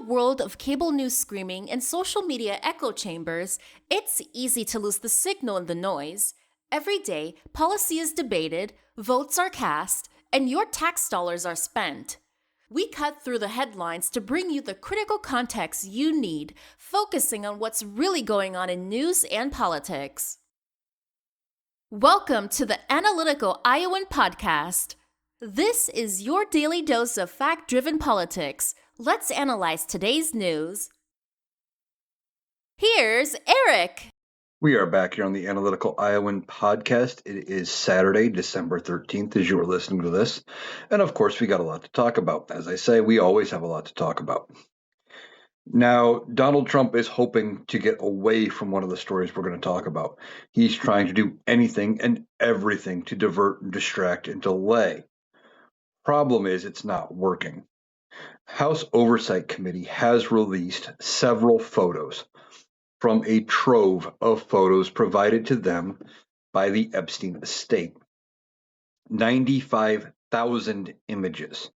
world of cable news screaming and social media echo chambers, it's easy to lose the signal in the noise. Every day, policy is debated, votes are cast, and your tax dollars are spent. We cut through the headlines to bring you the critical context you need, focusing on what's really going on in news and politics. Welcome to the Analytical Iowan Podcast. This is your daily dose of fact-driven politics. Let's analyze today's news. Here's Eric. We are back here on the Analytical Iowan Podcast. It is Saturday, December 13th, as you are listening to this. And of course, we got a lot to talk about. As I say, we always have a lot to talk about. Now, Donald Trump is hoping to get away from one of the stories we're going to talk about. He's trying to do anything and everything to divert and distract and delay. Problem is, it's not working. House Oversight Committee has released several photos from a trove of photos provided to them by the Epstein estate. 95,000 images.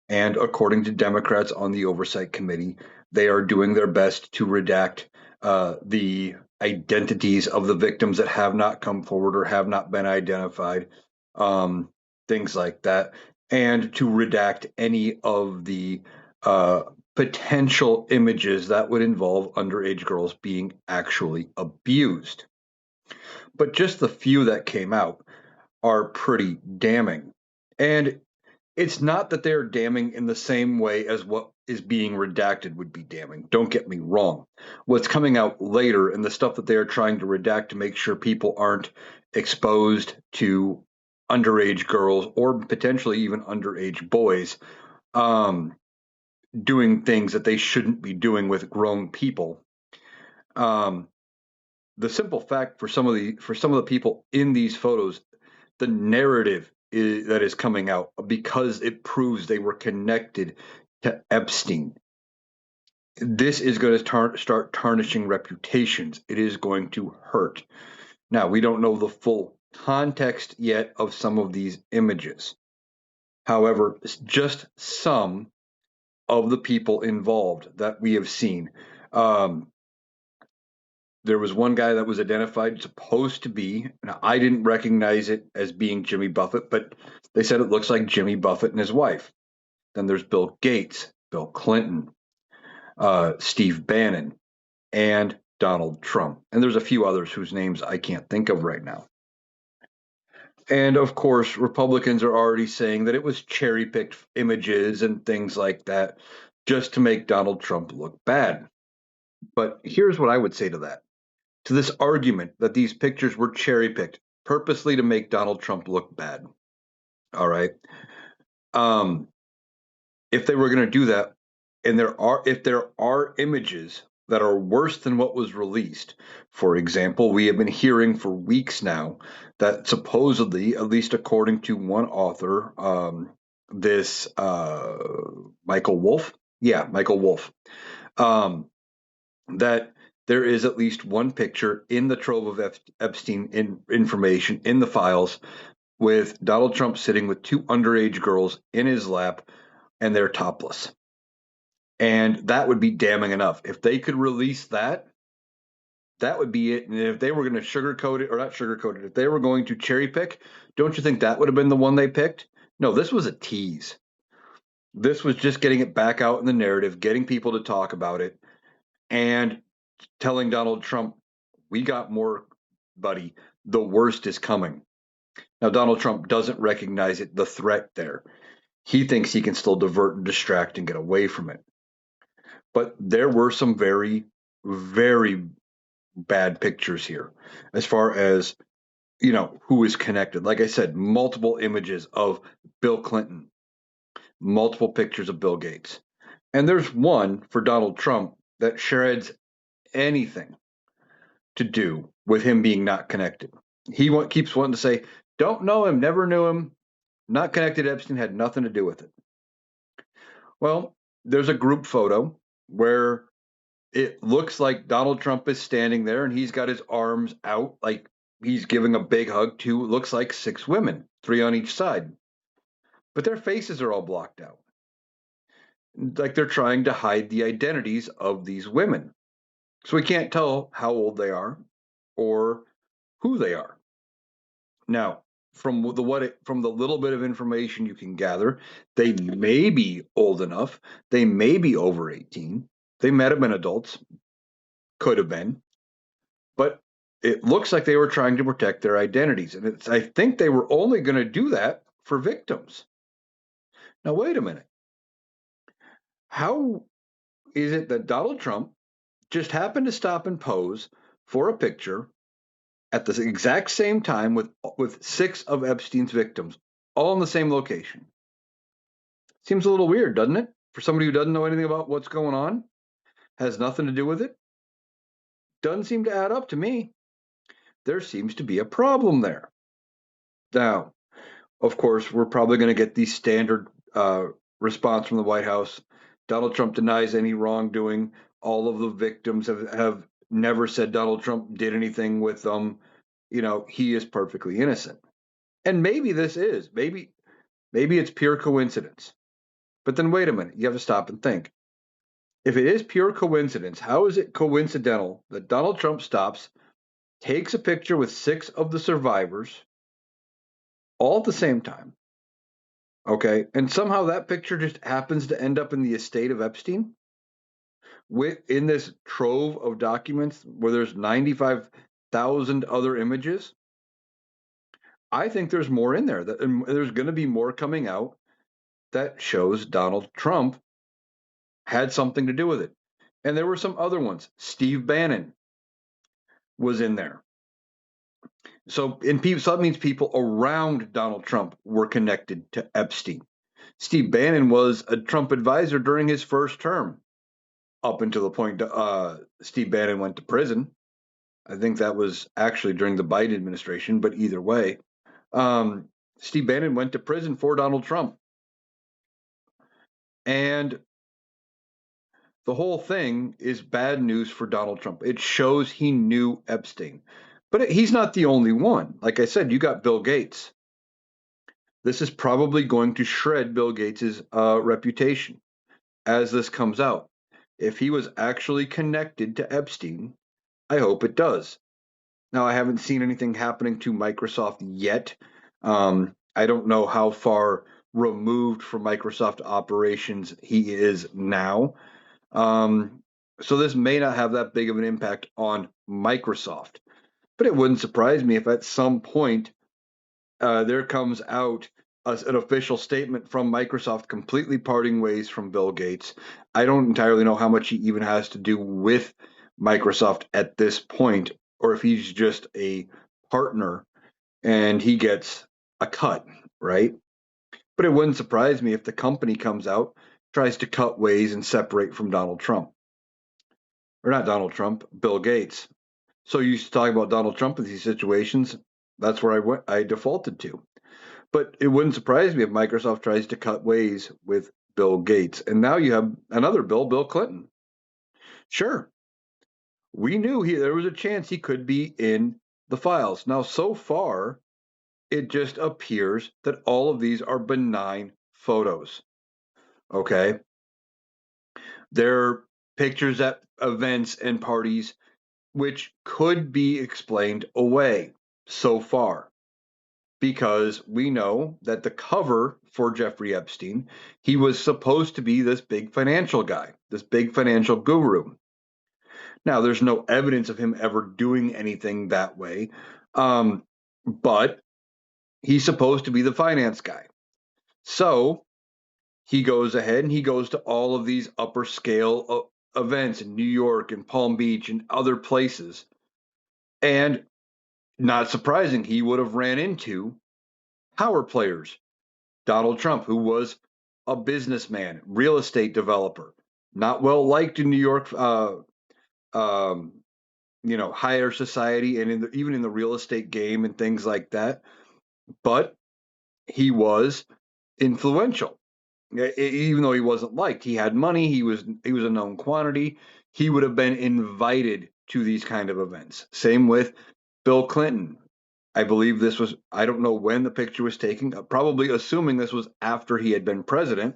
And according to Democrats on the Oversight Committee, they are doing their best to redact the identities of the victims that have not come forward or have not been identified, things like that, and to redact any of the potential images that would involve underage girls being actually abused. But just the few that came out are pretty damning. And it's not that they're damning in the same way as what is being redacted would be damning. Don't get me wrong. What's coming out later and the stuff that they are trying to redact to make sure people aren't exposed to underage girls or potentially even underage boys doing things that they shouldn't be doing with grown people. The simple fact for some of the people in these photos, the narrative that is coming out because it proves they were connected to Epstein. This is going to start tarnishing reputations. It is going to hurt. Now, we don't know the full context yet of some of these images. However, just some of the people involved that we have seen. There was one guy that was identified, supposed to be, now I didn't recognize it as being Jimmy Buffett, but they said it looks like Jimmy Buffett and his wife. Then there's Bill Gates, Bill Clinton, Steve Bannon, and Donald Trump. And there's a few others whose names I can't think of right now. And of course, Republicans are already saying that it was cherry-picked images and things like that just to make Donald Trump look bad. But here's what I would say to that. To this argument that these pictures were cherry-picked purposely to make Donald Trump look bad. All right. If they were going to do that, and if there are images that are worse than what was released, for example, we have been hearing for weeks now that supposedly, at least according to one author, this Michael Wolff, that there is at least one picture in the trove of Epstein information in the files with Donald Trump sitting with two underage girls in his lap, and they're topless. And that would be damning enough. If they could release that, that would be it. And if they were going to sugarcoat it, or not sugarcoat it, if they were going to cherry pick, don't you think that would have been the one they picked? No, this was a tease. This was just getting it back out in the narrative, getting people to talk about it, and telling Donald Trump, we got more, buddy. The worst is coming. Now, Donald Trump doesn't recognize it, the threat there. He thinks he can still divert and distract and get away from it. But there were some very, very bad pictures here as far as, who is connected. Like I said, multiple images of Bill Clinton, multiple pictures of Bill Gates. And there's one for Donald Trump that shreds anything to do with him being not connected. He keeps wanting to say, don't know him, never knew him, not connected. Epstein had nothing to do with it. Well, there's a group photo where it looks like Donald Trump is standing there and he's got his arms out like he's giving a big hug to, looks like 6 women, 3 on each side. But their faces are all blocked out. like they're trying to hide the identities of these women. So we can't tell how old they are or who they are. Now, from the little bit of information you can gather, they may be old enough. They may be over 18. They might have been adults, could have been, but it looks like they were trying to protect their identities. And I think they were only going to do that for victims. Now, wait a minute. How is it that Donald Trump just happened to stop and pose for a picture at the exact same time with six of Epstein's victims, all in the same location? Seems a little weird, doesn't it? For somebody who doesn't know anything about what's going on, has nothing to do with it, doesn't seem to add up to me. There seems to be a problem there. Now, of course, we're probably going to get the standard response from the White House. Donald Trump denies any wrongdoing. All of the victims have never said Donald Trump did anything with them. He is perfectly innocent. And maybe this is. Maybe it's pure coincidence. But then wait a minute. You have to stop and think. If it is pure coincidence, how is it coincidental that Donald Trump stops, takes a picture with six of the survivors all at the same time? Okay. And somehow that picture just happens to end up in the estate of Epstein in this trove of documents where there's 95,000 other images. I think there's more in there, and there's going to be more coming out that shows Donald Trump had something to do with it. And there were some other ones. Steve Bannon was in there. So that means people around Donald Trump were connected to Epstein. Steve Bannon was a Trump advisor during his first term, up until the point Steve Bannon went to prison. I think that was actually during the Biden administration, but either way, um, Steve Bannon went to prison for Donald Trump. And the whole thing is bad news for Donald Trump. It shows he knew Epstein. But he's not the only one. Like I said, you got Bill Gates. This is probably going to shred Bill Gates' reputation as this comes out. If he was actually connected to Epstein, I hope it does. Now, I haven't seen anything happening to Microsoft yet. I don't know how far removed from Microsoft operations he is now. So this may not have that big of an impact on Microsoft. But it wouldn't surprise me if at some point there comes out an official statement from Microsoft completely parting ways from Bill Gates. I don't entirely know how much he even has to do with Microsoft at this point, or if he's just a partner and he gets a cut, right? But it wouldn't surprise me if the company comes out, tries to cut ways and separate from Donald Trump. Or not Donald Trump, Bill Gates. So you used to talk about Donald Trump in these situations. That's where I defaulted to. But it wouldn't surprise me if Microsoft tries to cut ways with Bill Gates. And now you have another Bill Clinton. Sure, we knew there was a chance he could be in the files. Now, so far, it just appears that all of these are benign photos. Okay. They're pictures at events and parties, which could be explained away so far, because we know that the cover for Jeffrey Epstein, he was supposed to be this big financial guy, this big financial guru. Now, there's no evidence of him ever doing anything that way, but he's supposed to be the finance guy. So he goes ahead and he goes to all of these upper scale events in New York and Palm Beach and other places. And not surprising, he would have ran into power players. Donald Trump, who was a businessman, real estate developer, not well liked in New York, um, higher society and even in the real estate game and things like that. But he was influential. Even though he wasn't liked, he had money. He was a known quantity. He would have been invited to these kind of events. Same with Bill Clinton. I believe this was, I don't know when the picture was taken, probably assuming this was after he had been president.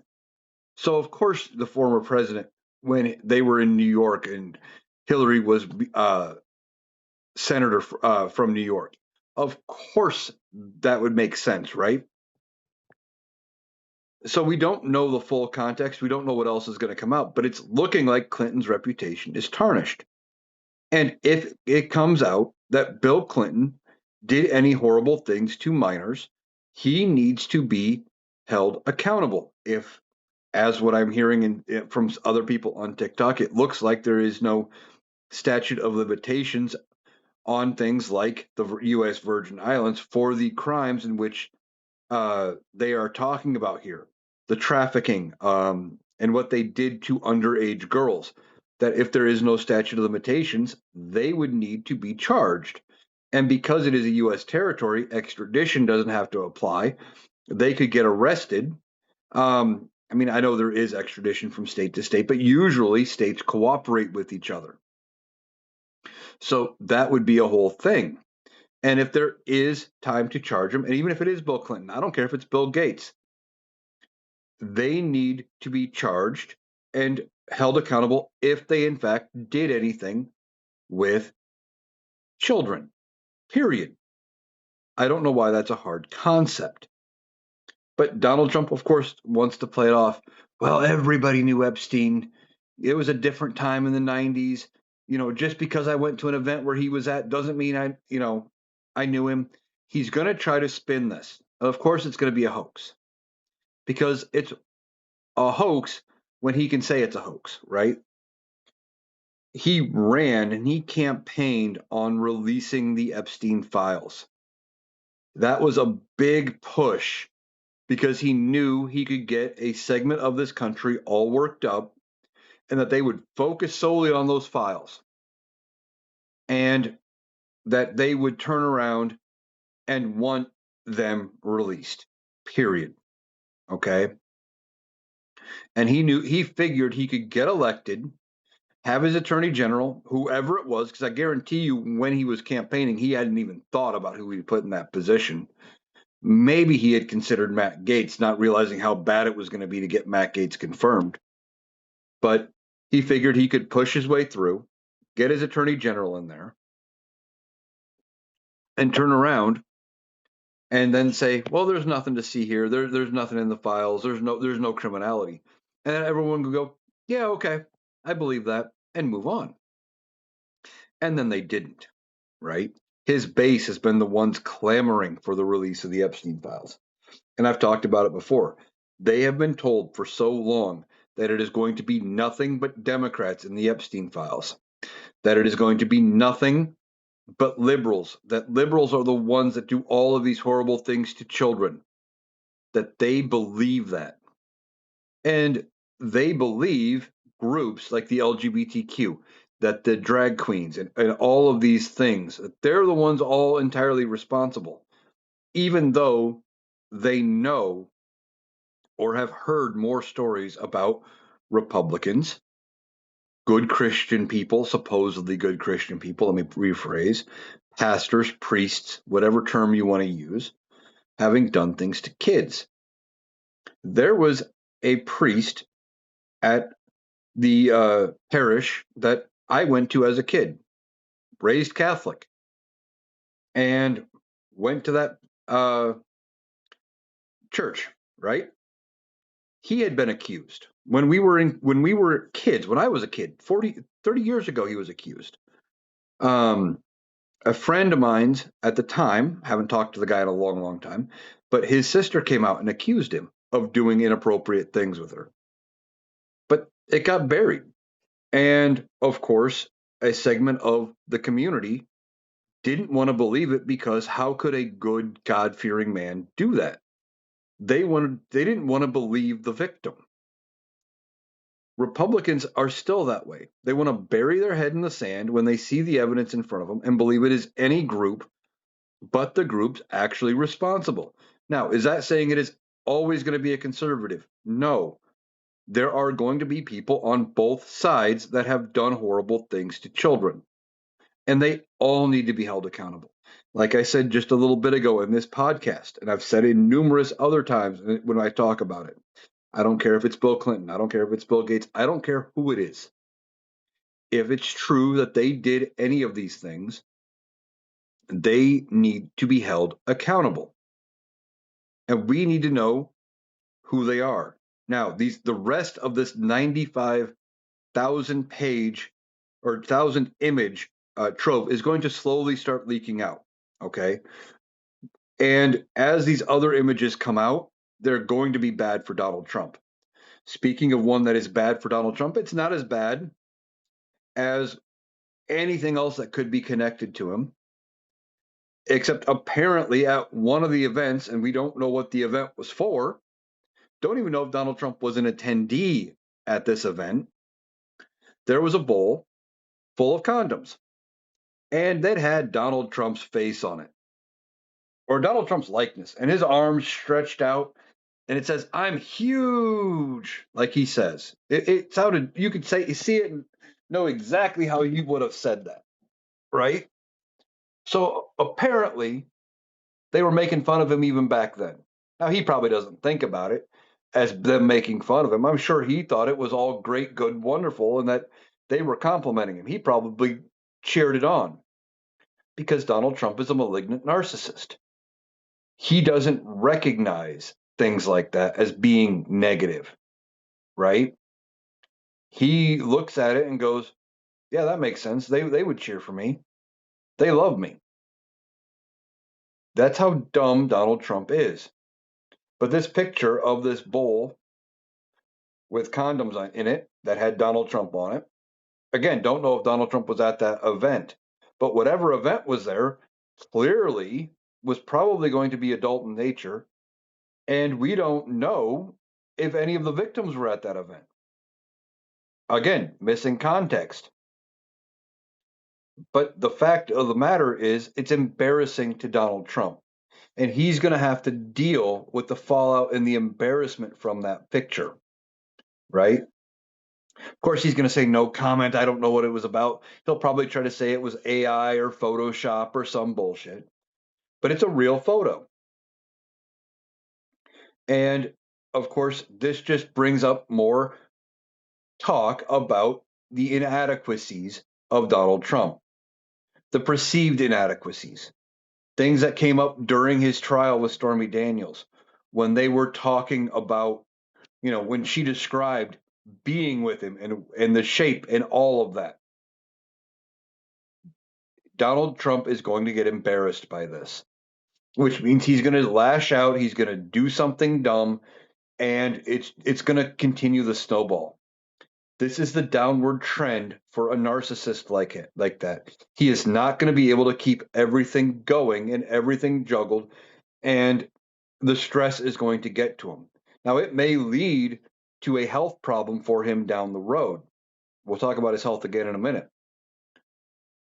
So, of course, the former president, when they were in New York and Hillary was senator from New York, of course that would make sense, right? So we don't know the full context. We don't know what else is going to come out, but it's looking like Clinton's reputation is tarnished. And if it comes out that Bill Clinton did any horrible things to minors, he needs to be held accountable. If, as what I'm hearing from other people on TikTok, it looks like there is no statute of limitations on things like the U.S. Virgin Islands for the crimes in which they are talking about here, the trafficking, and what they did to underage girls. That if there is no statute of limitations, they would need to be charged. And because it is a U.S. territory, extradition doesn't have to apply. They could get arrested. I mean, I know there is extradition from state to state, but usually states cooperate with each other. So that would be a whole thing. And if there is time to charge him, and even if it is Bill Clinton, I don't care if it's Bill Gates, they need to be charged and held accountable if they, in fact, did anything with children, period. I don't know why that's a hard concept. But Donald Trump, of course, wants to play it off. Well, everybody knew Epstein. It was a different time in the 90s. Just because I went to an event where he was at doesn't mean I knew him. He's going to try to spin this. Of course, it's going to be a hoax because it's a hoax when he can say it's a hoax, right? He ran and he campaigned on releasing the Epstein files. That was a big push because he knew he could get a segment of this country all worked up and that they would focus solely on those files and that they would turn around and want them released, period. Okay. And he figured he could get elected, have his attorney general, whoever it was, because I guarantee you when he was campaigning, he hadn't even thought about who he'd put in that position. Maybe he had considered Matt Gaetz, not realizing how bad it was going to be to get Matt Gaetz confirmed. But he figured he could push his way through, get his attorney general in there, and turn around and then say, "Well, there's nothing to see here. There's nothing in the files. There's no criminality," and then everyone would go, "Yeah, okay, I believe that," and move on. And then they didn't, right? His base has been the ones clamoring for the release of the Epstein files. And I've talked about it before. They have been told for so long that it is going to be nothing but Democrats in the Epstein files, that it is going to be nothing but liberals, that liberals are the ones that do all of these horrible things to children, that they believe that. And they believe groups like the LGBTQ, that the drag queens and all of these things, that they're the ones all entirely responsible, even though they know or have heard more stories about Republicans, good Christian people, supposedly good Christian people, let me rephrase, pastors, priests, whatever term you want to use, having done things to kids. There was a priest at the parish that I went to as a kid, raised Catholic, and went to that church, right? He had been accused when we were kids, when I was a kid, 30 years ago, he was accused. Um, a friend of mine's at the time, haven't talked to the guy in a long, long time, but his sister came out and accused him of doing inappropriate things with her. But it got buried. And of course, a segment of the community didn't want to believe it because how could a good God fearing man do that? They didn't want to believe the victim. Republicans are still that way. They want to bury their head in the sand when they see the evidence in front of them and believe it is any group but the group's actually responsible. Now, is that saying it is always going to be a conservative? No. There are going to be people on both sides that have done horrible things to children, and they all need to be held accountable. Like I said just a little bit ago in this podcast, and I've said it numerous other times when I talk about it, I don't care if it's Bill Clinton. I don't care if it's Bill Gates. I don't care who it is. If it's true that they did any of these things, they need to be held accountable. And we need to know who they are. Now, the rest of this 95,000 page or 1,000 image trove is going to slowly start leaking out. Okay. And as these other images come out, they're going to be bad for Donald Trump. Speaking of one that is bad for Donald Trump, it's not as bad as anything else that could be connected to him, except apparently at one of the events, and we don't know what the event was for, don't even know if Donald Trump was an attendee at this event. There was a bowl full of condoms, and that had Donald Trump's face on it, or Donald Trump's likeness, and his arms stretched out, and it says, "I'm huge," like he says. It sounded, you could say, you see it and know exactly how he would have said that, right? So apparently, they were making fun of him even back then. Now, he probably doesn't think about it as them making fun of him. I'm sure he thought it was all great, good, wonderful, and that they were complimenting him. He probably cheered it on because Donald Trump is a malignant narcissist. He doesn't recognize things like that as being negative, right? He looks at it and goes, "Yeah, that makes sense. They would cheer for me. They love me." That's how dumb Donald Trump is. But this picture of this bowl with condoms in it that had Donald Trump on it. Again, don't know if Donald Trump was at that event, but whatever event was there clearly was probably going to be adult in nature. And we don't know if any of the victims were at that event. Again, missing context. But the fact of the matter is, it's embarrassing to Donald Trump. And he's going to have to deal with the fallout and the embarrassment from that picture, right? Of course, he's going to say no comment. I don't know what it was about. He'll probably try to say it was AI or Photoshop or some bullshit, but it's a real photo. And of course, this just brings up more talk about the inadequacies of Donald Trump, the perceived inadequacies, things that came up during his trial with Stormy Daniels when they were talking about, when she described being with him and the shape and all of that. Donald Trump is going to get embarrassed by this, which means he's going to lash out, he's going to do something dumb, and it's going to continue the snowball. This is the downward trend for a narcissist like that. He is not going to be able to keep everything going and everything juggled, and the stress is going to get to him. Now, it may lead to a health problem for him down the road. We'll talk about his health again in a minute.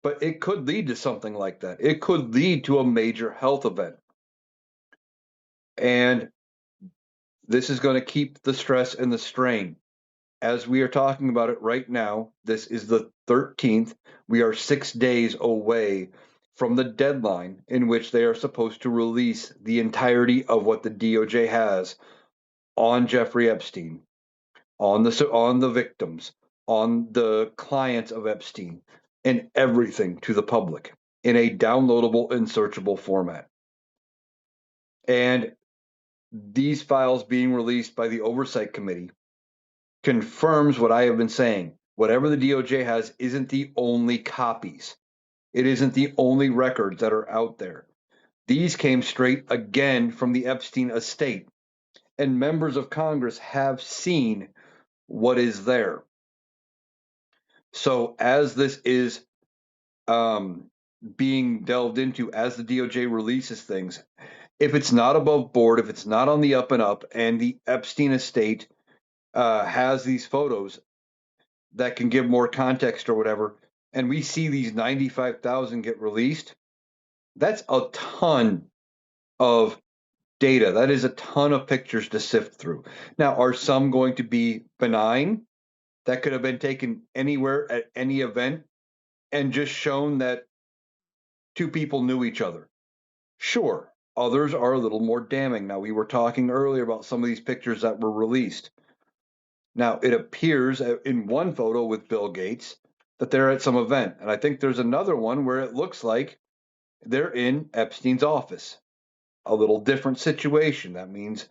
But it could lead to something like that. It could lead to a major health event. And this is going to keep the stress and the strain. As we are talking about it right now, this is the 13th. We are 6 days away from the deadline in which they are supposed to release the entirety of what the DOJ has on Jeffrey Epstein, on the victims, on the clients of Epstein, and everything to the public in a downloadable and searchable format. And these files being released by the Oversight Committee confirms what I have been saying. Whatever the DOJ has isn't the only copies. It isn't the only records that are out there. These came straight again from the Epstein estate, and members of Congress have seen what is there. So as this is being delved into, as the DOJ releases things, if it's not above board, if it's not on the up and up, and the Epstein estate has these photos that can give more context or whatever, and we see these 95,000 get released, that's a ton of data. That is a ton of pictures to sift through. Now, are some going to be benign that could have been taken anywhere at any event and just shown that two people knew each other? Sure. Others are a little more damning. Now, we were talking earlier about some of these pictures that were released. Now, it appears in one photo with Bill Gates that they're at some event. And I think there's another one where it looks like they're in Epstein's office. A little different situation. That means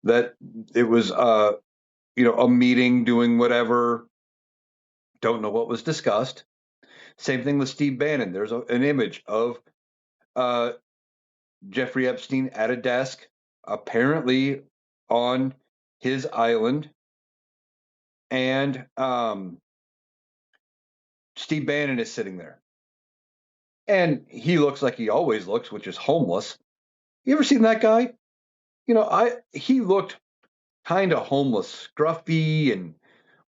that it was, a meeting doing whatever. Don't know what was discussed. Same thing with Steve Bannon. There's an image of uh, Jeffrey Epstein at a desk, apparently on his island, and Steve Bannon is sitting there, and he looks like he always looks, which is homeless. You ever seen that guy? I he looked kind of homeless, scruffy, and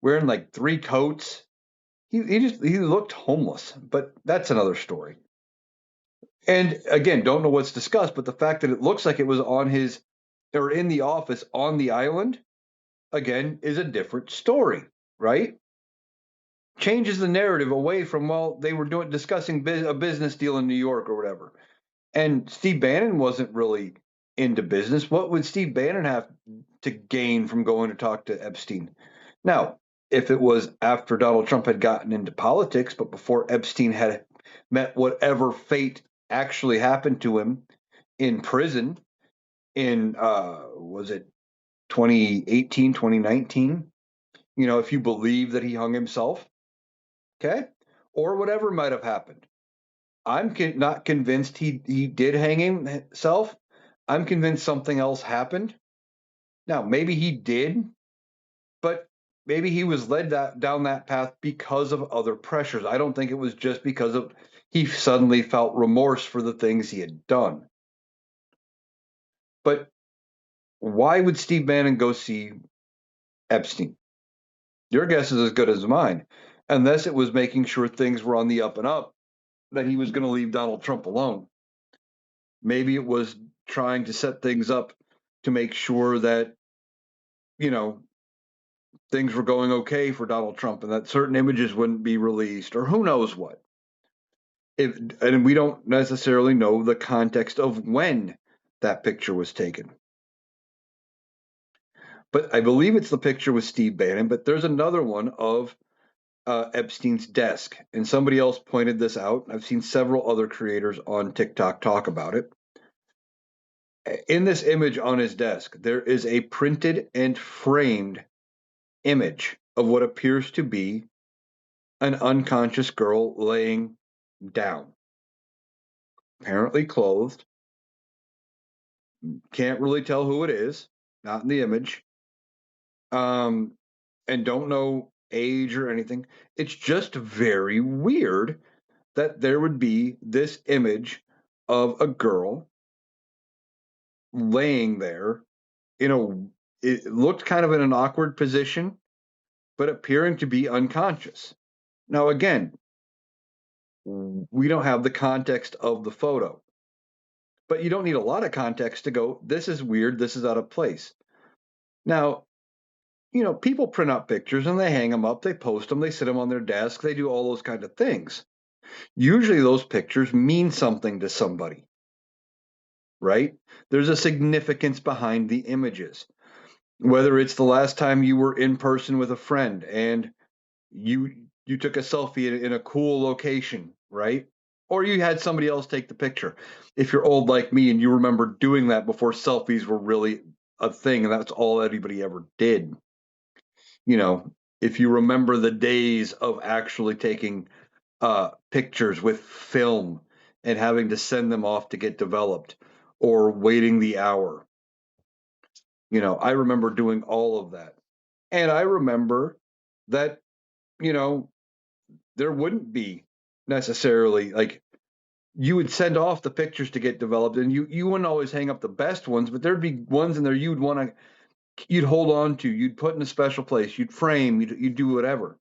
wearing like three coats. He looked homeless, but that's another story. And again, don't know what's discussed, but the fact that it looks like it was on his or in the office on the island again is a different story, right? Changes the narrative away from, well, they were discussing a business deal in New York or whatever. And Steve Bannon wasn't really into business. What would Steve Bannon have to gain from going to talk to Epstein? Now, if it was after Donald Trump had gotten into politics, but before Epstein had met whatever fate actually happened to him in prison in, was it 2018, 2019? If you believe that he hung himself, okay, or whatever might have happened. I'm not convinced he did hang himself. I'm convinced something else happened. Now, maybe he did, but maybe he was led down that path because of other pressures. I don't think it was just because of he suddenly felt remorse for the things he had done. But why would Steve Bannon go see Epstein? Your guess is as good as mine. Unless it was making sure things were on the up and up, that he was going to leave Donald Trump alone. Maybe it was trying to set things up to make sure that, you know, things were going okay for Donald Trump and that certain images wouldn't be released or who knows what. And we don't necessarily know the context of when that picture was taken. But I believe it's the picture with Steve Bannon, but there's another one of Epstein's desk. And somebody else pointed this out. I've seen several other creators on TikTok talk about it. In this image on his desk, there is a printed and framed image of what appears to be an unconscious girl laying down, apparently clothed. Can't really tell who it is, not in the image, um, and don't know age or anything. It's just very weird that there would be this image of a girl laying there in it looked kind of in an awkward position, but appearing to be unconscious. Now, again, we don't have the context of the photo, but you don't need a lot of context to go, this is weird, this is out of place. Now, people print out pictures and they hang them up, they post them, they sit them on their desk, they do all those kind of things. Usually those pictures mean something to somebody, right? There's a significance behind the images. Whether it's the last time you were in person with a friend and you took a selfie in a cool location, right? Or you had somebody else take the picture. If you're old like me and you remember doing that before selfies were really a thing and that's all anybody ever did. You know, if you remember the days of actually taking pictures with film and having to send them off to get developed or waiting the hour. I remember doing all of that. And I remember that, you know, there wouldn't be necessarily like you would send off the pictures to get developed and you wouldn't always hang up the best ones, but there'd be ones in there you'd hold on to, you'd put in a special place, you'd frame, you'd do whatever.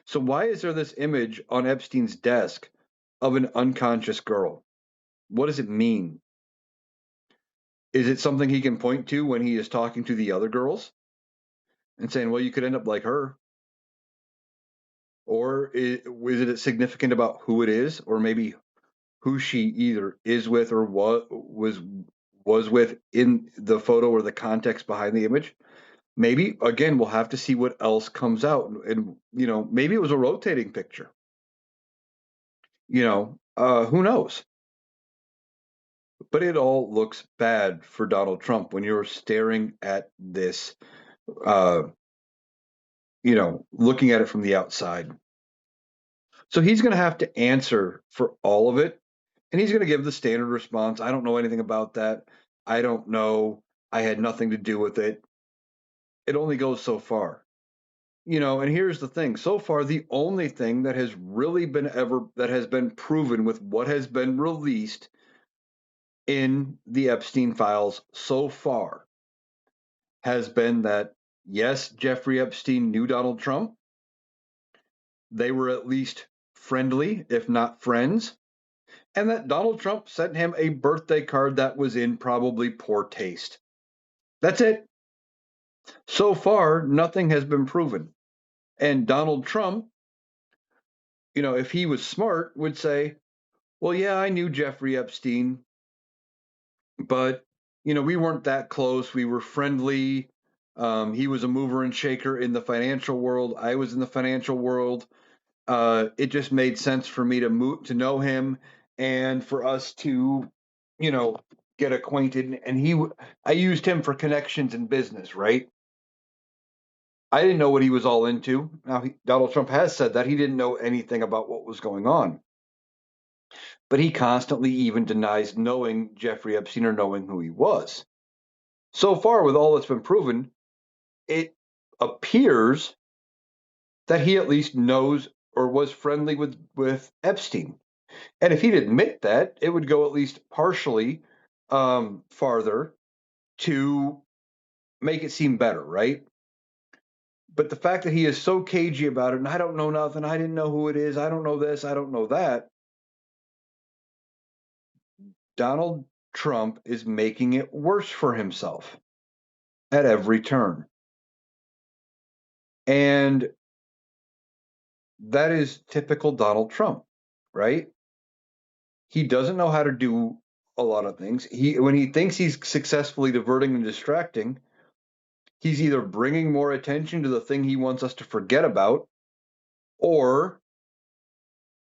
So why is there this image on Epstein's desk of an unconscious girl? What does it mean? Is it something he can point to when he is talking to the other girls and saying, well, you could end up like her? Or is it significant about who it is or maybe who she either is with or was with in the photo or the context behind the image. Maybe again, we'll have to see what else comes out, and maybe it was a rotating picture. Who knows? But it all looks bad for Donald Trump when you're staring at this, uh, looking at it from the outside. So he's going to have to answer for all of it, and he's going to give the standard response. I don't know anything about that. I don't know. I had nothing to do with it. It only goes so far. And here's the thing. So far, the only thing that has really been ever that has been proven with what has been released in the Epstein files so far has been that, yes, Jeffrey Epstein knew Donald Trump. They were at least friendly, if not friends, and that Donald Trump sent him a birthday card that was in probably poor taste. That's it. So far, nothing has been proven. And Donald Trump, if he was smart, would say, well, yeah, I knew Jeffrey Epstein, but, we weren't that close. We were friendly. He was a mover and shaker in the financial world. I was in the financial world. It just made sense for me to know him and for us to, you know, get acquainted. And I used him for connections in business, right? I didn't know what he was all into. Now, Donald Trump has said that he didn't know anything about what was going on, but he constantly even denies knowing Jeffrey Epstein or knowing who he was. So far, with all that's been proven, it appears that he at least knows or was friendly with Epstein. And if he'd admit that, it would go at least partially farther to make it seem better, right? But the fact that he is so cagey about it, and I don't know nothing, I didn't know who it is, I don't know this, I don't know that, Donald Trump is making it worse for himself at every turn. And that is typical Donald Trump, right? He doesn't know how to do a lot of things. When he thinks he's successfully diverting and distracting, he's either bringing more attention to the thing he wants us to forget about, or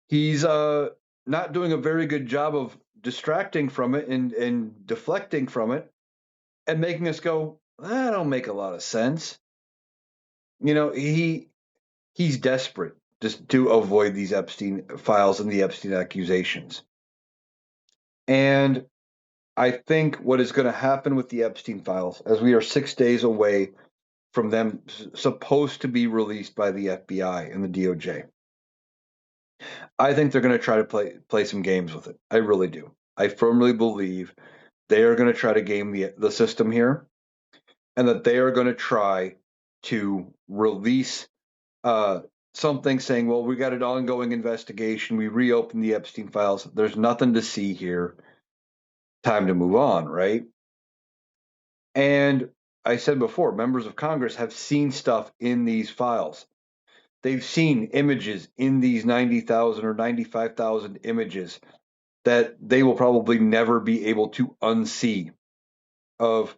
he's not doing a very good job of distracting from it and deflecting from it and making us go, that don't make a lot of sense. He's desperate just to avoid these Epstein files and the Epstein accusations. And I think what is going to happen with the Epstein files, as we are 6 days away from them supposed to be released by the FBI and the DOJ, I think they're going to try to play some games with it. I really do. I firmly believe they are going to try to game the system here, and that they are going to try to release uh, something saying, "Well, we got an ongoing investigation. We reopened the Epstein files. There's nothing to see here. Time to move on." Right? And I said before, members of Congress have seen stuff in these files. They've seen images in these 90,000 or 95,000 images that they will probably never be able to unsee of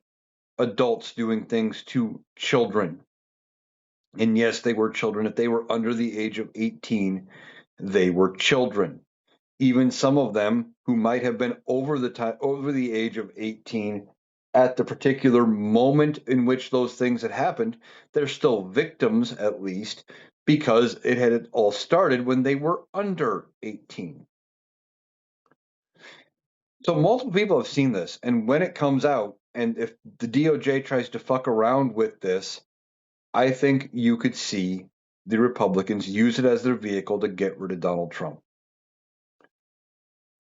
adults doing things to children. And yes, they were children. If they were under the age of 18, they were children. Even some of them who might have been over the age of 18 at the particular moment in which those things had happened, they're still victims, at least, because it had all started when they were under 18. So multiple people have seen this, and when it comes out, and if the DOJ tries to fuck around with this, I think you could see the Republicans use it as their vehicle to get rid of Donald Trump.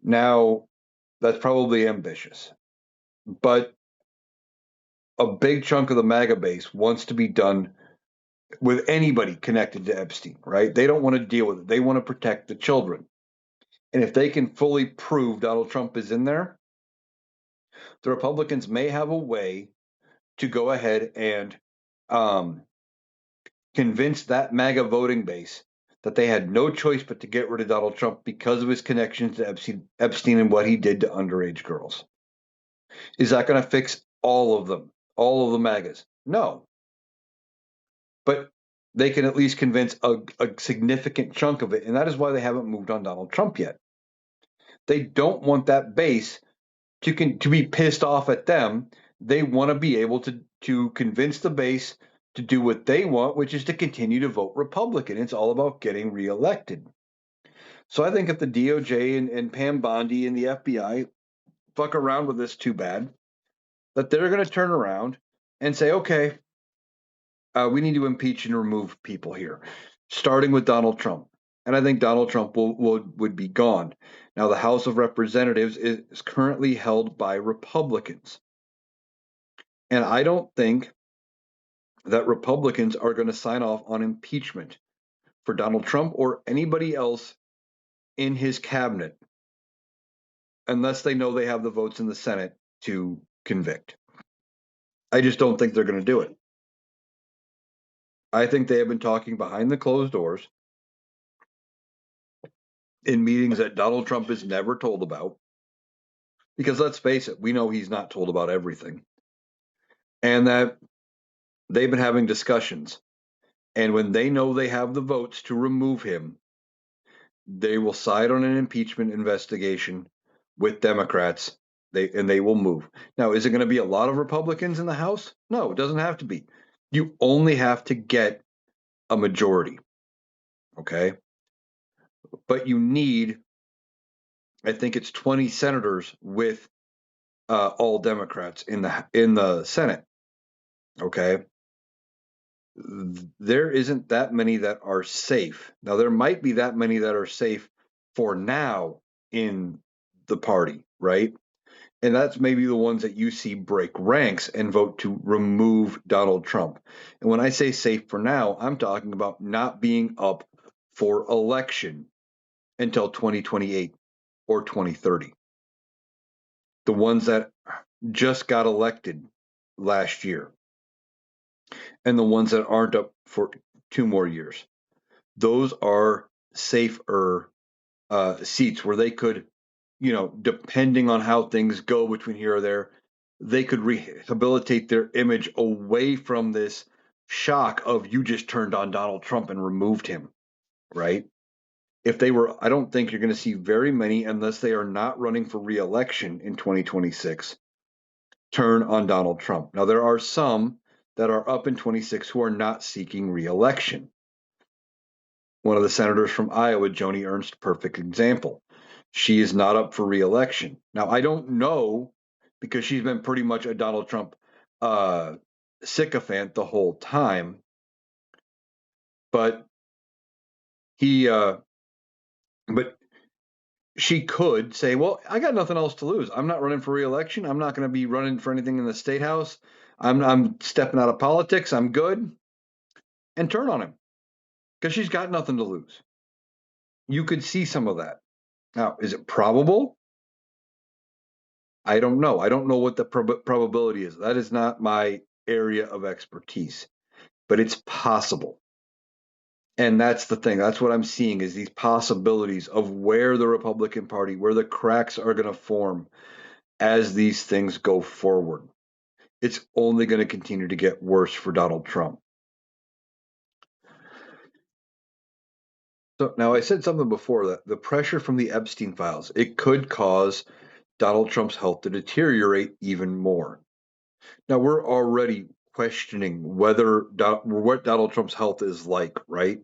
Now, that's probably ambitious, but a big chunk of the MAGA base wants to be done with anybody connected to Epstein, right? They don't want to deal with it. They want to protect the children. And if they can fully prove Donald Trump is in there, the Republicans may have a way to go ahead and um, convince that MAGA voting base that they had no choice but to get rid of Donald Trump because of his connections to Epstein and what he did to underage girls. Is that going to fix all of them, all of the MAGAs? No. But they can at least convince a significant chunk of it. And that is why they haven't moved on Donald Trump yet. They don't want that base to be pissed off at them. They want to be able to convince the base to do what they want, which is to continue to vote Republican. It's all about getting reelected. So I think if the DOJ and Pam Bondi and the FBI fuck around with this too bad, that they're going to turn around and say, okay, we need to impeach and remove people here, starting with Donald Trump. And I think Donald Trump would be gone. Now, the House of Representatives is currently held by Republicans. And I don't think that Republicans are going to sign off on impeachment for Donald Trump or anybody else in his cabinet unless they know they have the votes in the Senate to convict. I just don't think they're going to do it. I think they have been talking behind the closed doors in meetings that Donald Trump is never told about. Because let's face it, we know he's not told about everything. And that they've been having discussions. And when they know they have the votes to remove him, they will side on an impeachment investigation with Democrats. They will move. Now, is it going to be a lot of Republicans in the House? No, it doesn't have to be. You only have to get a majority. Okay. But you need, I think it's 20 senators with all Democrats in the Senate. Okay. There isn't that many that are safe. Now, there might be that many that are safe for now in the party, right? And that's maybe the ones that you see break ranks and vote to remove Donald Trump. And when I say safe for now, I'm talking about not being up for election until 2028 or 2030. The ones that just got elected last year and the ones that aren't up for 2 more years. Those are safer seats where they could, depending on how things go between here or there, they could rehabilitate their image away from this shock of you just turned on Donald Trump and removed him, right? If they were, I don't think you're going to see very many, unless they are not running for reelection in 2026, turn on Donald Trump. Now, there are some that are up in 26 who are not seeking reelection. One of the senators from Iowa, Joni Ernst, perfect example. She is not up for reelection. Now, I don't know, because she's been pretty much a Donald Trump sycophant the whole time, but but she could say, well, I got nothing else to lose. I'm not running for reelection. I'm not going to be running for anything in the state house. I'm stepping out of politics. I'm good. And turn on him because she's got nothing to lose. You could see some of that. Now, is it probable? I don't know. I don't know what the probability is. That is not my area of expertise, but it's possible. And that's the thing. That's what I'm seeing is these possibilities of where the Republican Party, where the cracks are going to form as these things go forward. It's only going to continue to get worse for Donald Trump. So now I said something before that the pressure from the Epstein files, it could cause Donald Trump's health to deteriorate even more. Now we're already questioning what Donald Trump's health is like, right?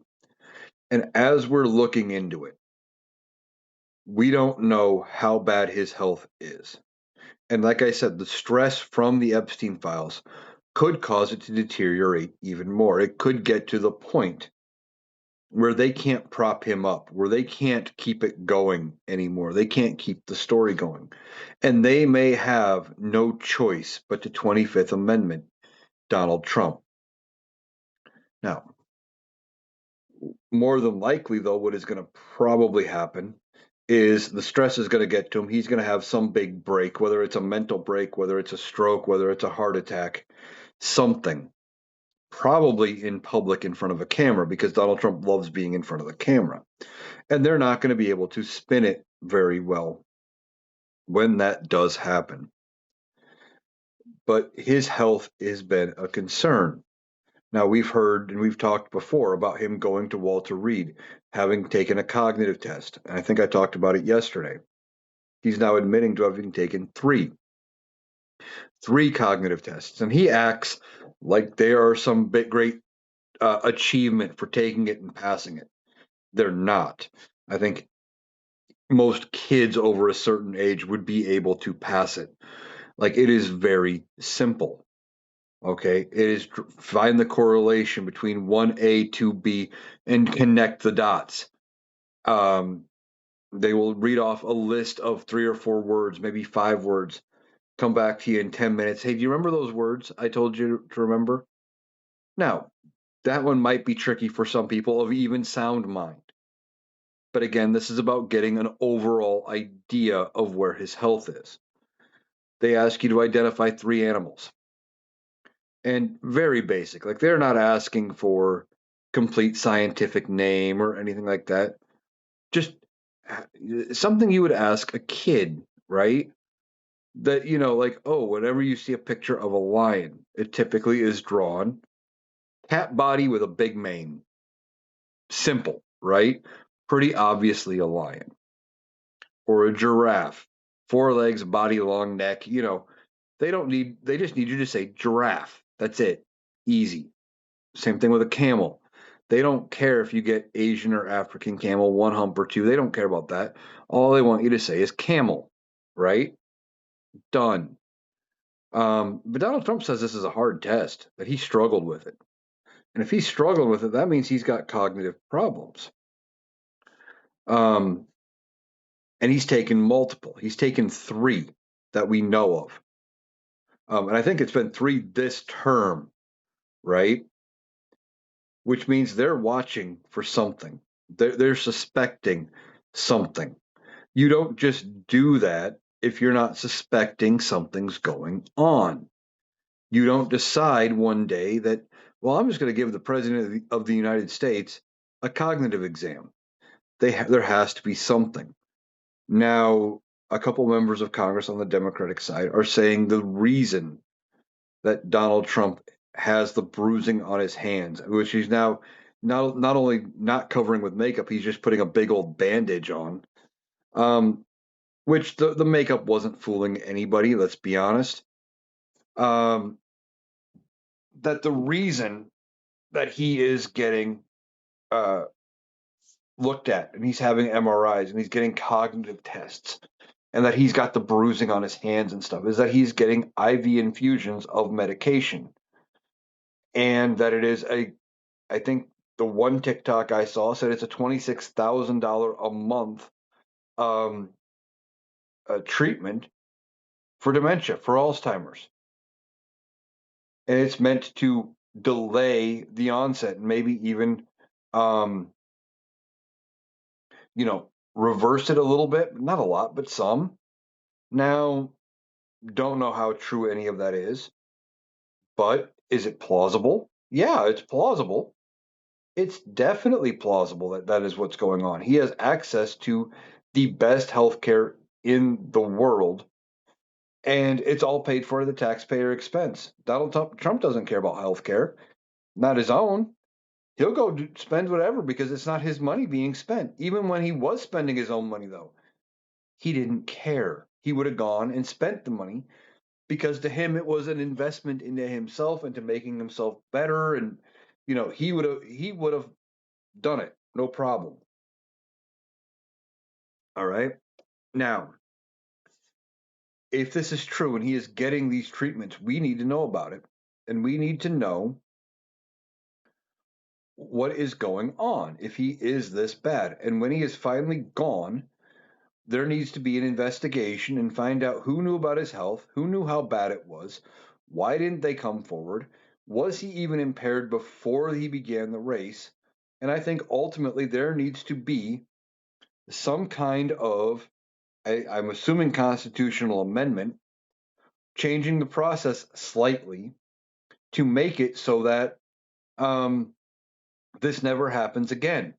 And as we're looking into it, we don't know how bad his health is. And like I said, the stress from the Epstein files could cause it to deteriorate even more. It could get to the point where they can't prop him up, where they can't keep it going anymore. They can't keep the story going. And they may have no choice but to 25th Amendment Donald Trump. Now, more than likely, though, what is going to probably happen is the stress is going to get to him. He's going to have some big break, whether it's a mental break, whether it's a stroke, whether it's a heart attack, something. probably in public in front of a camera because Donald Trump loves being in front of the camera. And they're not going to be able to spin it very well when that does happen. But his health has been a concern. Now, we've heard and we've talked before about him going to Walter Reed, having taken a cognitive test. And I think I talked about it yesterday. He's now admitting to having taken three cognitive tests. And he acts like they are some big, great achievement for taking it and passing it. They're not. I think most kids over a certain age would be able to pass it. Like it is very simple. Okay, it is find the correlation between 1A, 2B, and connect the dots. Um, they will read off a list of 3 or 4 words, maybe 5 words, come back to you in 10 minutes. Hey, do you remember those words I told you to remember? Now, that one might be tricky for some people of even sound mind. But again, this is about getting an overall idea of where his health is. They ask you to identify 3 animals. And very basic. Like they're not asking for complete scientific name or anything like that. Just something you would ask a kid, right? That, like, oh, whenever you see a picture of a lion, it typically is drawn cat body with a big mane. Simple, right? Pretty obviously a lion. Or a giraffe. 4 legs, body, long neck. They just need you to say giraffe. That's it. Easy. Same thing with a camel. They don't care if you get Asian or African camel, one hump or two. They don't care about that. All they want you to say is camel, right? Done. But Donald Trump says this is a hard test, that he struggled with it. And if he's struggling with it, that means he's got cognitive problems. Um, and he's taken multiple. He's taken 3 that we know of. And I think it's been 3 this term, right? Which means they're watching for something. They're suspecting something. You don't just do that if you're not suspecting something's going on. You don't decide one day that, well, I'm just going to give the president of the United States a cognitive exam. There has to be something. Now, a couple members of Congress on the Democratic side are saying the reason that Donald Trump has the bruising on his hands, which he's now not only not covering with makeup, he's just putting a big old bandage on. Which the makeup wasn't fooling anybody, let's be honest. Um, that the reason that he is getting uh, looked at and he's having MRIs and he's getting cognitive tests and that he's got the bruising on his hands and stuff is that he's getting IV infusions of medication and that it is I think the one TikTok I saw said it's a $26,000 a month um, treatment for dementia, for Alzheimer's. And it's meant to delay the onset and maybe even, um, reverse it a little bit, not a lot, but some. Now, don't know how true any of that is, but is it plausible? Yeah, it's plausible. It's definitely plausible that that is what's going on. He has access to the best healthcare in the world, and it's all paid for at the taxpayer expense. Donald Trump doesn't care about healthcare, not his own. He'll go spend whatever because it's not his money being spent. Even when he was spending his own money, though, he didn't care. He would have gone and spent the money because to him it was an investment into himself and to making himself better. And he would have done it, no problem. All right. Now, if this is true and he is getting these treatments, we need to know about it, and we need to know what is going on if he is this bad. And when he is finally gone, there needs to be an investigation and find out who knew about his health, who knew how bad it was, why didn't they come forward, was he even impaired before he began the race? And I think ultimately there needs to be some kind of, I'm assuming, constitutional amendment changing the process slightly to make it so that this never happens again.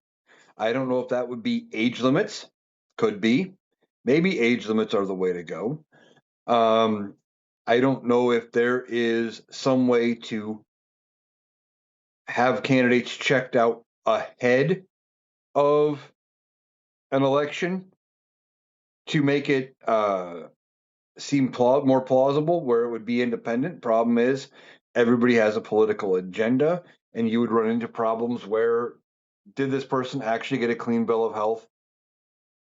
I don't know if that would be age limits. Could be. Maybe age limits are the way to go. Um, I don't know if there is some way to have candidates checked out ahead of an election to make it seem more plausible where it would be independent. Problem is, everybody has a political agenda, and you would run into problems where did this person actually get a clean bill of health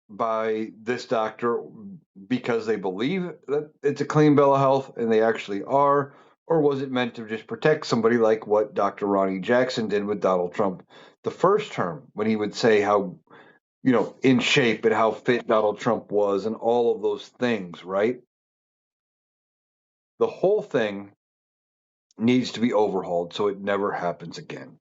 by this doctor because they believe that it's a clean bill of health and they actually are? Or was it meant to just protect somebody like what Dr. Ronnie Jackson did with Donald Trump the first term when he would say how, in shape and how fit Donald Trump was and all of those things, right? The whole thing needs to be overhauled so it never happens again.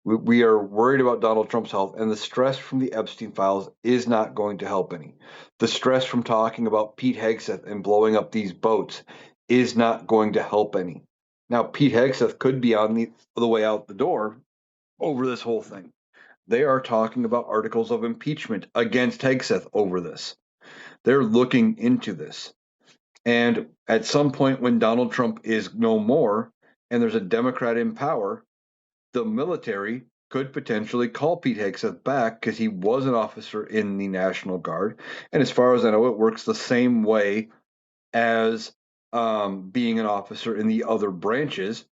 We are worried about Donald Trump's health, and the stress from the Epstein files is not going to help any. The stress from talking about Pete Hegseth and blowing up these boats is not going to help any. Now, Pete Hegseth could be on the way out the door over this whole thing. They are talking about articles of impeachment against Hegseth over this. They're looking into this. And at some point, when Donald Trump is no more and there's a Democrat in power, the military could potentially call Pete Hegseth back because he was an officer in the National Guard. And as far as I know, it works the same way as being an officer in the other branches,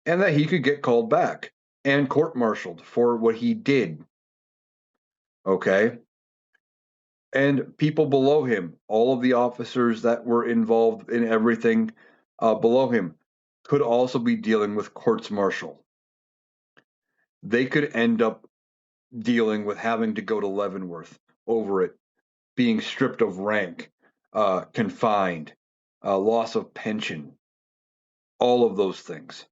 and that he could get called back and court martialed for what he did. Okay. And people below him, all of the officers that were involved in everything below him, could also be dealing with courts martial. They could end up dealing with having to go to Leavenworth over it, being stripped of rank, confined, loss of pension, all of those things.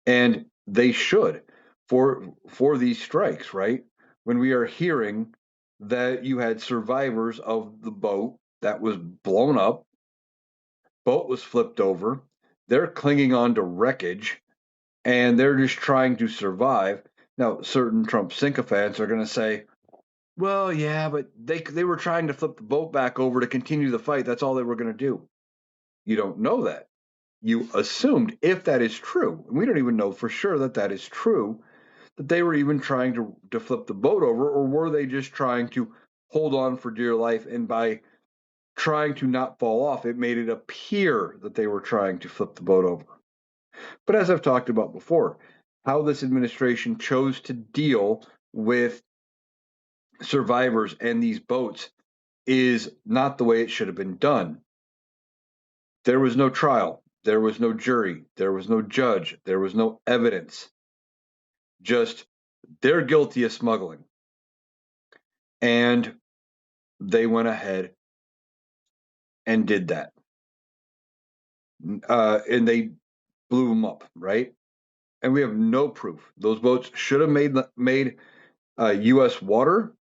And they should for these strikes, right? When we are hearing that you had survivors of the boat that was blown up, boat was flipped over, they're clinging on to wreckage and they're just trying to survive. Now, certain Trump sycophants are going to say, well, yeah, but they were trying to flip the boat back over to continue the fight. That's all they were going to do. You don't know that. You assumed if that is true, and we don't even know for sure that that is true, that they were even trying to flip the boat over, or were they just trying to hold on for dear life? And by trying to not fall off, it made it appear that they were trying to flip the boat over. But as I've talked about before, how this administration chose to deal with survivors and these boats is not the way it should have been done. There was no trial, there was no jury, there was no judge, there was no evidence. Just they're guilty of smuggling. And they went ahead and did that. And they blew them up, right? And we have no proof. Those boats should have made U.S. water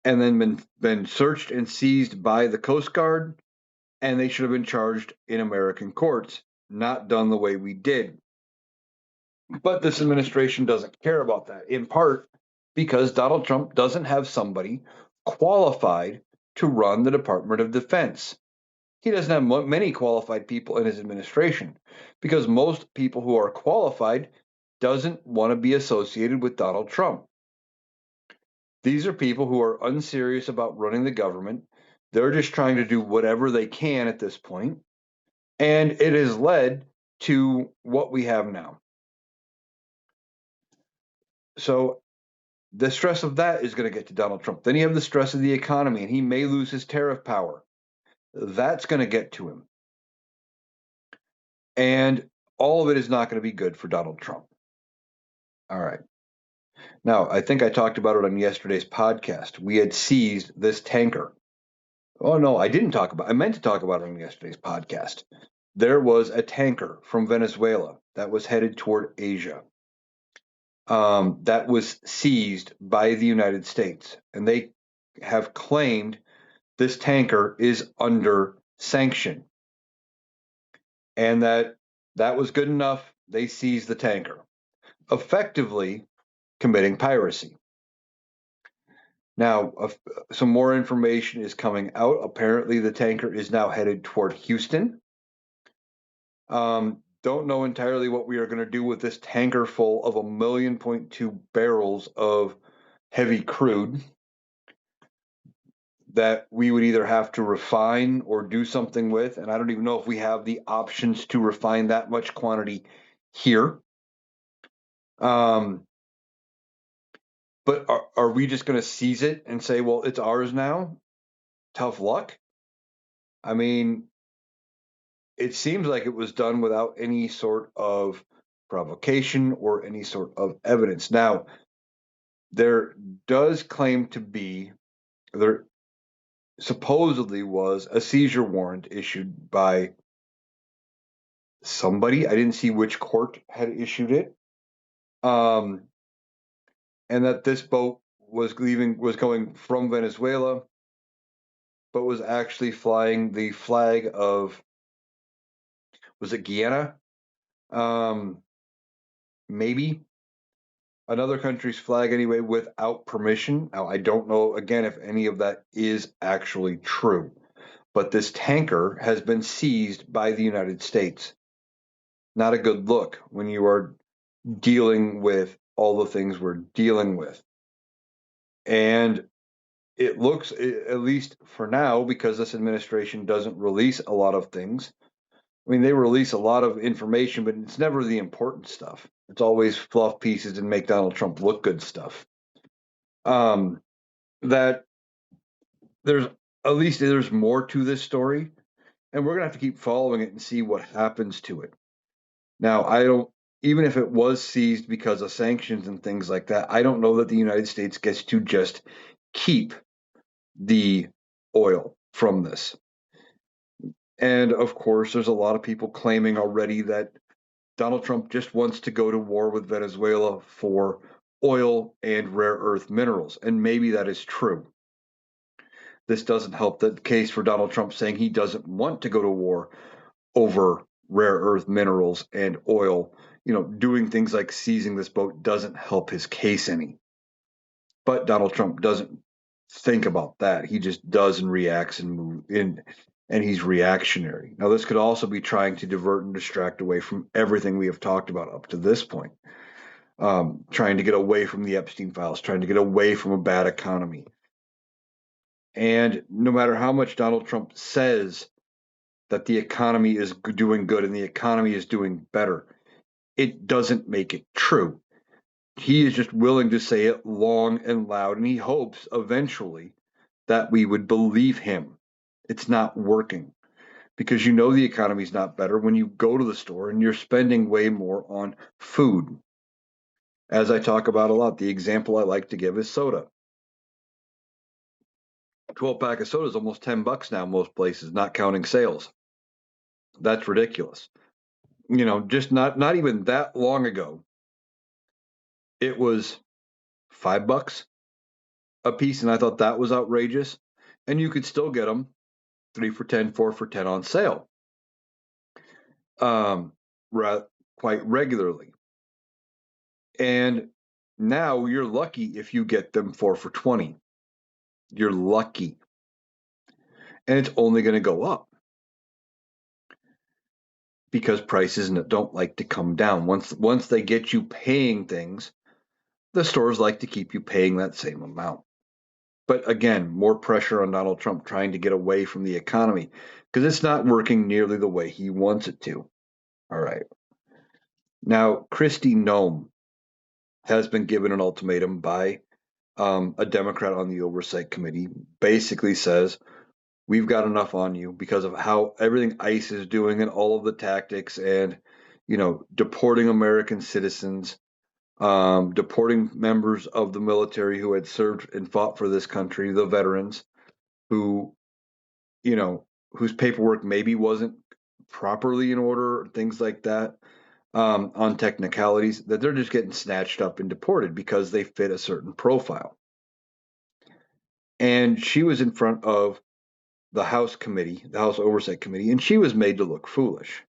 and then been searched and seized by the Coast Guard, and they should have been charged in American courts, not done the way we did. But this administration doesn't care about that, in part because Donald Trump doesn't have somebody qualified to run the Department of Defense. He doesn't have many qualified people in his administration because most people who are qualified doesn't want to be associated with Donald Trump. These are people who are unserious about running the government. They're just trying to do whatever they can at this point, and it has led to what we have now. So the stress of that is going to get to Donald Trump. Then you have the stress of the economy, and he may lose his tariff power. That's going to get to him. And all of it is not going to be good for Donald Trump. All right. Now, I think I talked about it on yesterday's podcast. We had seized this tanker. Oh, no, I meant to talk about it on yesterday's podcast. There was a tanker from Venezuela that was headed toward Asia. That was seized by the United States. And they have claimed this tanker is under sanction and that was good enough they seize the tanker, effectively committing piracy. Now, some more information is coming out. Apparently, the tanker is now headed toward Houston. Don't know entirely what we are going to do with this tanker full of 1.2 million barrels of heavy crude that we would either have to refine or do something with. And I don't even know if we have the options to refine that much quantity here. But are we just going to seize it and say, well, it's ours now? Tough luck. I mean, it seems like it was done without any sort of provocation or any sort of evidence. Now, there does claim to be, there supposedly was a seizure warrant issued by somebody. I didn't see which court had issued it. And that this boat was going from Venezuela, but was actually flying the flag of, was it Guyana? Maybe another country's flag anyway, without permission. Now, I don't know again if any of that is actually true, but this tanker has been seized by the United States. Not a good look when you are dealing with all the things we're dealing with. And it looks, at least for now, because this administration doesn't release a lot of things. I mean, they release a lot of information, but it's never the important stuff. It's always fluff pieces and make Donald Trump look good stuff. That there's, at least there's more to this story, and we're gonna have to keep following it and see what happens to it. Now, I don't, even if it was seized because of sanctions and things like that, I don't know that the United States gets to just keep the oil from this. And of course, there's a lot of people claiming already that Donald Trump just wants to go to war with Venezuela for oil and rare earth minerals. And maybe that is true. This doesn't help the case for Donald Trump saying he doesn't want to go to war over rare earth minerals and oil. Doing things like seizing this boat doesn't help his case any. But Donald Trump doesn't think about that. He just does and reacts and move in, and he's reactionary. Now, this could also be trying to divert and distract away from everything we have talked about up to this point. Trying to get away from the Epstein files, trying to get away from a bad economy. And no matter how much Donald Trump says that the economy is doing good and the economy is doing better, it doesn't make it true. He is just willing to say it long and loud, and he hopes eventually that we would believe him. It's not working because the economy's not better when you go to the store and you're spending way more on food. As I talk about a lot, the example I like to give is soda. 12-pack of soda is almost $10 now, most places, not counting sales. That's ridiculous. Just not even that long ago, it was $5 a piece, and I thought that was outrageous. And you could still get them 3 for 10, 4 for 10 on sale, um, quite regularly. And now you're lucky if you get them 4 for 20. You're lucky, and it's only going to go up because prices don't like to come down. Once they get you paying things, the stores like to keep you paying that same amount. But again, more pressure on Donald Trump trying to get away from the economy because it's not working nearly the way he wants it to. All right. Now, Kristi Noem has been given an ultimatum by a Democrat on the Oversight Committee, basically says, we've got enough on you because of how everything ICE is doing and all of the tactics and, deporting American citizens, deporting members of the military who had served and fought for this country, the veterans who, whose paperwork maybe wasn't properly in order, things like that, on technicalities, that they're just getting snatched up and deported because they fit a certain profile. And she was in front of the House Oversight Committee, and she was made to look foolish.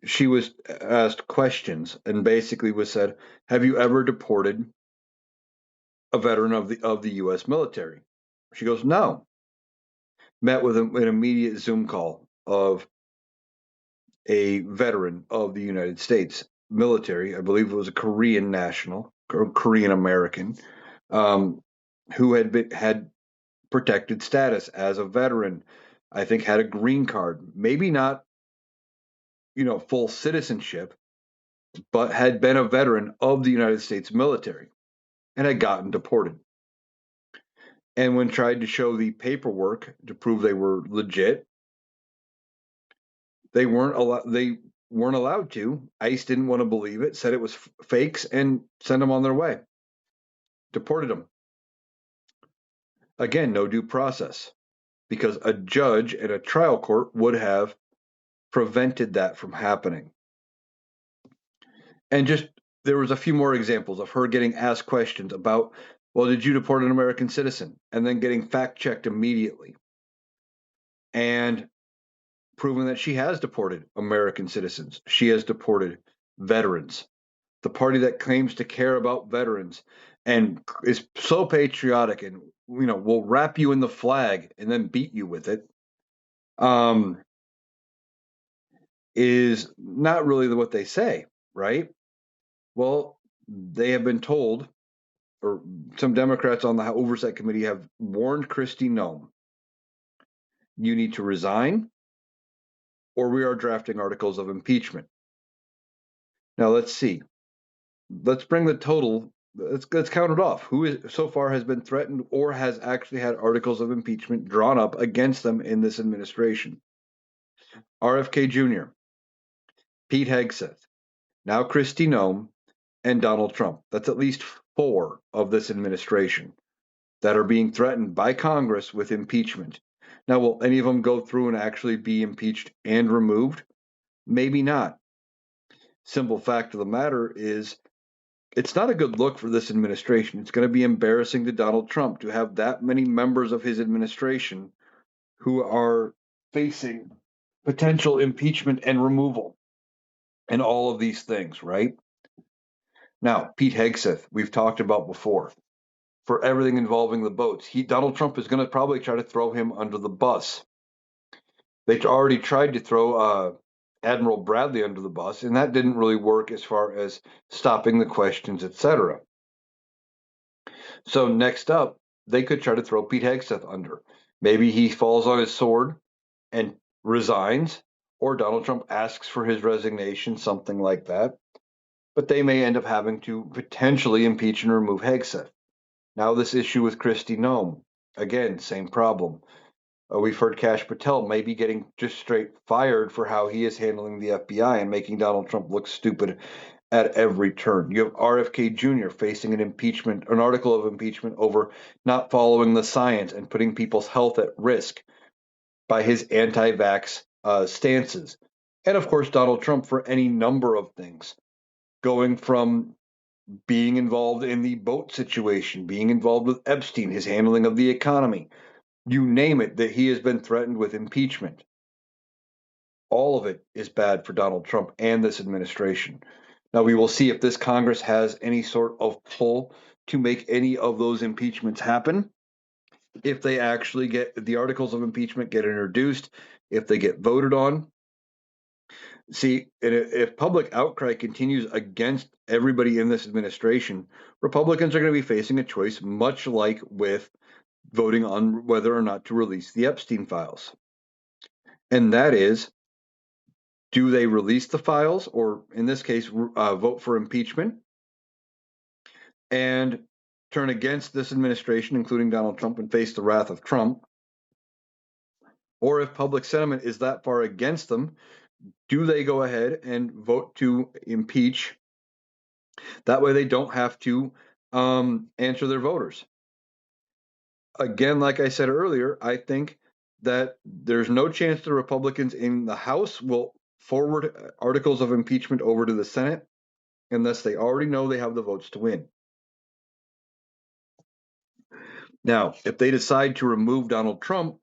She was asked questions and basically was said, "Have you ever deported a veteran of the U.S. military?" She goes, "No." Met with an immediate Zoom call of a veteran of the United States military. I believe it was a Korean national, or Korean American, um, who had protected status as a veteran. I think had a green card, maybe not full citizenship, but had been a veteran of the United States military and had gotten deported. And when tried to show the paperwork to prove they were legit, they weren't allowed to. ICE didn't want to believe it, said it was fakes, and sent them on their way. Deported them. Again, no due process because a judge at a trial court would have prevented that from happening. And just there was a few more examples of her getting asked questions about, well, did you deport an American citizen? And then getting fact checked immediately and proving that she has deported American citizens. She has deported veterans. The party that claims to care about veterans and is so patriotic and will wrap you in the flag and then beat you with it, um, is not really what they say, right? Well, they have been told, or some Democrats on the Oversight Committee have warned Kristi Noem, you need to resign or we are drafting articles of impeachment. Now let's see. Let's bring the total. Let's count it off. Who is so far has been threatened or has actually had articles of impeachment drawn up against them in this administration? RFK Jr., Pete Hegseth, now Kristi Noem, and Donald Trump. That's at least 4 of this administration that are being threatened by Congress with impeachment. Now, will any of them go through and actually be impeached and removed? Maybe not. Simple fact of the matter is, it's not a good look for this administration. It's going to be embarrassing to Donald Trump to have that many members of his administration who are facing potential impeachment and removal and all of these things, right? Now, Pete Hegseth, we've talked about before, for everything involving the boats. Donald Trump is going to probably try to throw him under the bus. They already tried to throw Admiral Bradley under the bus, and that didn't really work as far as stopping the questions, etc. So next up, they could try to throw Pete Hegseth under. Maybe he falls on his sword and resigns, or Donald Trump asks for his resignation, something like that. But they may end up having to potentially impeach and remove Hegseth. Now, this issue with Kristi Noem, again, same problem. We've heard Kash Patel may be getting just straight fired for how he is handling the FBI and making Donald Trump look stupid at every turn. You have RFK Jr. facing an article of impeachment over not following the science and putting people's health at risk by his anti-vax stances. And of course, Donald Trump for any number of things, going from being involved in the boat situation, being involved with Epstein, his handling of the economy, you name it, that he has been threatened with impeachment. All of it is bad for Donald Trump and this administration. Now, we will see if this Congress has any sort of pull to make any of those impeachments happen. If they actually get the articles of impeachment get introduced, if they get voted on. See, if public outcry continues against everybody in this administration, Republicans are going to be facing a choice, much like with voting on whether or not to release the Epstein files. And that is, do they release the files, or in this case, vote for impeachment and turn against this administration, including Donald Trump, and face the wrath of Trump? Or if public sentiment is that far against them, do they go ahead and vote to impeach? That way they don't have to answer their voters. Again, like I said earlier, I think that there's no chance the Republicans in the House will forward articles of impeachment over to the Senate unless they already know they have the votes to win. Now, if they decide to remove Donald Trump,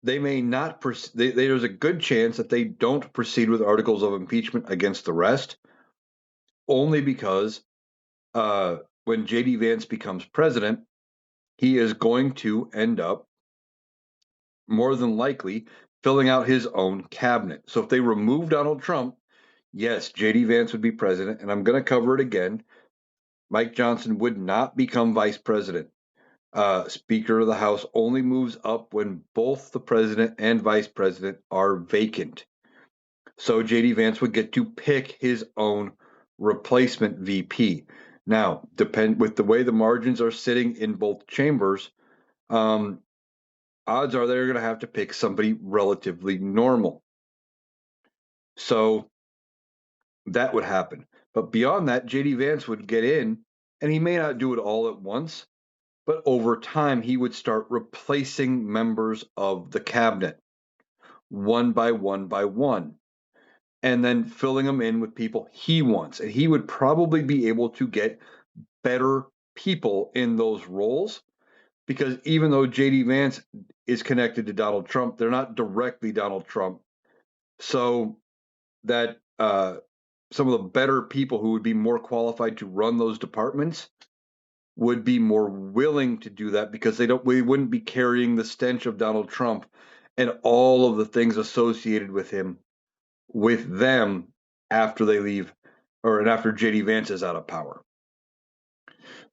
they may not. There's a good chance that they don't proceed with articles of impeachment against the rest, only because when J.D. Vance becomes president, he is going to end up more than likely filling out his own cabinet. So if they remove Donald Trump, yes, J.D. Vance would be president, and I'm going to cover it again. Mike Johnson would not become vice president. Speaker of the House only moves up when both the president and vice president are vacant. So J.D. Vance would get to pick his own replacement VP. Now, with the way the margins are sitting in both chambers, odds are they're going to have to pick somebody relatively normal. So that would happen. But beyond that, J.D. Vance would get in, and he may not do it all at once, but over time, he would start replacing members of the cabinet one by one by one, and then filling them in with people he wants. And he would probably be able to get better people in those roles because even though J.D. Vance is connected to Donald Trump, they're not directly Donald Trump. So that some of the better people who would be more qualified to run those departments would be more willing to do that because we wouldn't be carrying the stench of Donald Trump and all of the things associated with him with them after they leave and after JD Vance is out of power.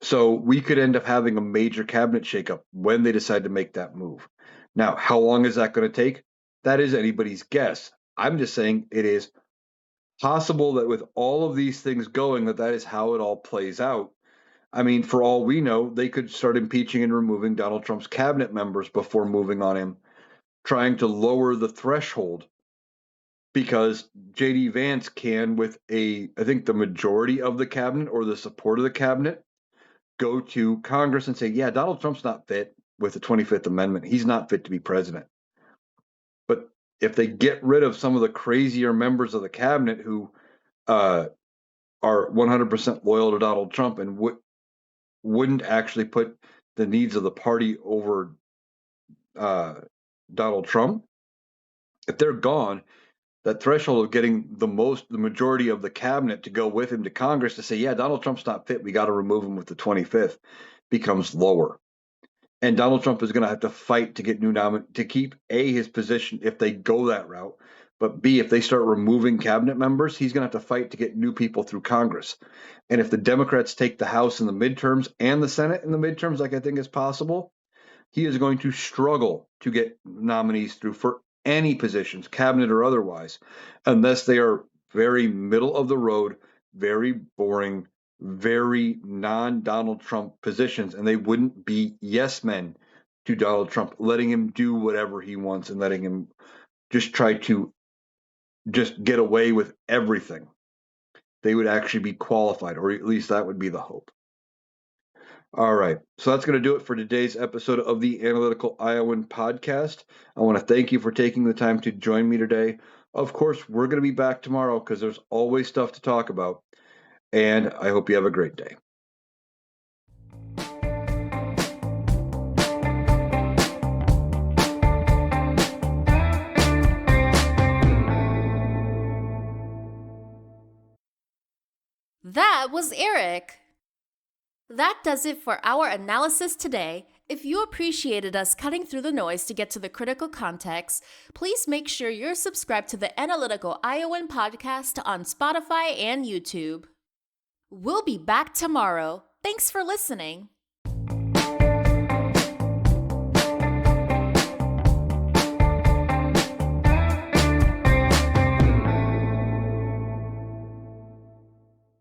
So we could end up having a major cabinet shakeup when they decide to make that move. Now, how long is that going to take? That is anybody's guess. I'm just saying it is possible that with all of these things going, that is how it all plays out. I mean, for all we know, they could start impeaching and removing Donald Trump's cabinet members before moving on him, trying to lower the threshold because J.D. Vance can, with I think the majority of the cabinet or the support of the cabinet, go to Congress and say, yeah, Donald Trump's not fit with the 25th Amendment. He's not fit to be president. But if they get rid of some of the crazier members of the cabinet who are 100% loyal to Donald Trump and wouldn't actually put the needs of the party over Donald Trump, if they're gone, that threshold of getting the majority of the cabinet to go with him to Congress to say, yeah, Donald Trump's not fit, we got to remove him with the 25th, becomes lower. And Donald Trump is going to have to fight to get to keep his position if they go that route. But B, if they start removing cabinet members, he's going to have to fight to get new people through Congress. And if the Democrats take the House in the midterms and the Senate in the midterms, like I think is possible, he is going to struggle to get nominees through for any positions, cabinet or otherwise, unless they are very middle of the road, very boring, very non-Donald Trump positions, and they wouldn't be yes men to Donald Trump, letting him do whatever he wants and letting him just try to just get away with everything. They would actually be qualified, or at least that would be the hope. All right. So that's going to do it for today's episode of the Analytical Iowan podcast. I want to thank you for taking the time to join me today. Of course, we're going to be back tomorrow because there's always stuff to talk about. And I hope you have a great day. That was Eric. That does it for our analysis today. If you appreciated us cutting through the noise to get to the critical context, please make sure you're subscribed to the Analytical Iowan podcast on Spotify and YouTube. We'll be back tomorrow. Thanks for listening.